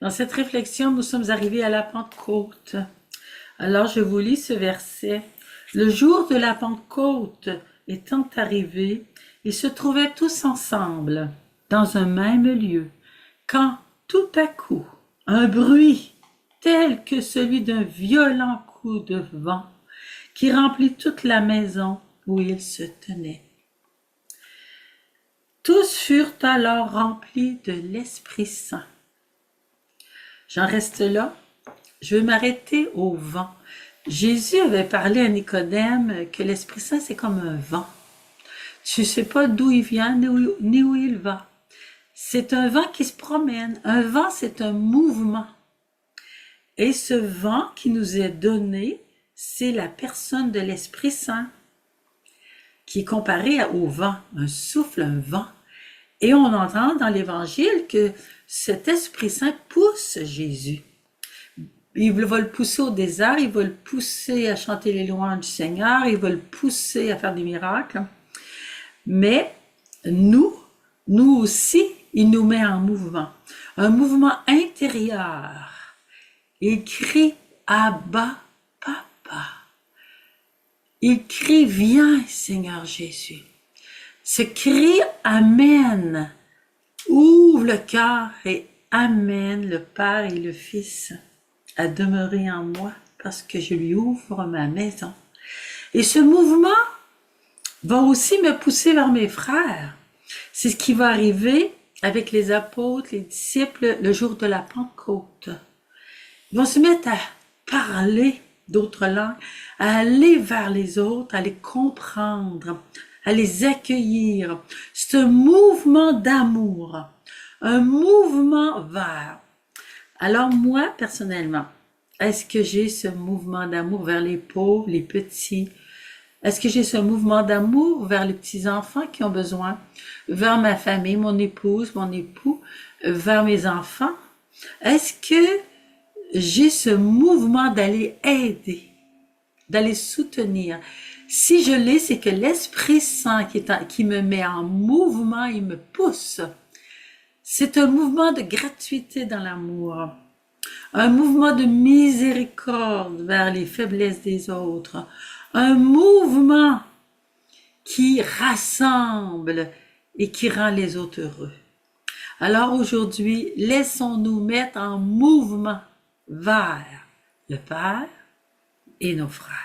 Dans cette réflexion, nous sommes arrivés à la Pentecôte. Alors je vous lis ce verset. Le jour de la Pentecôte étant arrivé, ils se trouvaient tous ensemble dans un même lieu, quand tout à coup, un bruit tel que celui d'un violent coup de vent qui remplit toute la maison où ils se tenaient. Tous furent alors remplis de l'Esprit Saint. J'en reste là. Je vais m'arrêter au vent. Jésus avait parlé à Nicodème que l'Esprit Saint, c'est comme un vent. Tu ne sais pas d'où il vient ni où il va. C'est un vent qui se promène. Un vent, c'est un mouvement. Et ce vent qui nous est donné, c'est la personne de l'Esprit Saint, qui est comparé au vent, un souffle, un vent. Et on entend dans l'Évangile que cet Esprit Saint pousse Jésus. Il va le pousser au désert, il va le pousser à chanter les louanges du Seigneur, il va le pousser à faire des miracles. Mais nous aussi, il nous met en mouvement. Un mouvement intérieur. Il crie « Abba, Papa ». Il crie « Viens, Seigneur Jésus ». Ce cri amène, ouvre le cœur et amène le Père et le Fils à demeurer en moi parce que je lui ouvre ma maison. Et ce mouvement va aussi me pousser vers mes frères. C'est ce qui va arriver avec les apôtres, les disciples, le jour de la Pentecôte. Ils vont se mettre à parler d'autres langues, à aller vers les autres, à les comprendre, à les accueillir. C'est un mouvement d'amour, un mouvement vers. Alors moi, personnellement, est-ce que j'ai ce mouvement d'amour vers les pauvres, les petits? Est-ce que j'ai ce mouvement d'amour vers les petits-enfants qui ont besoin? Vers ma famille, mon épouse, mon époux, vers mes enfants? Est-ce que j'ai ce mouvement d'aller aider, d'aller soutenir? Si je l'ai, c'est que l'Esprit Saint qui me met en mouvement, il me pousse. C'est un mouvement de gratuité dans l'amour, un mouvement de miséricorde vers les faiblesses des autres, un mouvement qui rassemble et qui rend les autres heureux. Alors aujourd'hui, laissons-nous mettre en mouvement vers le Père et nos frères.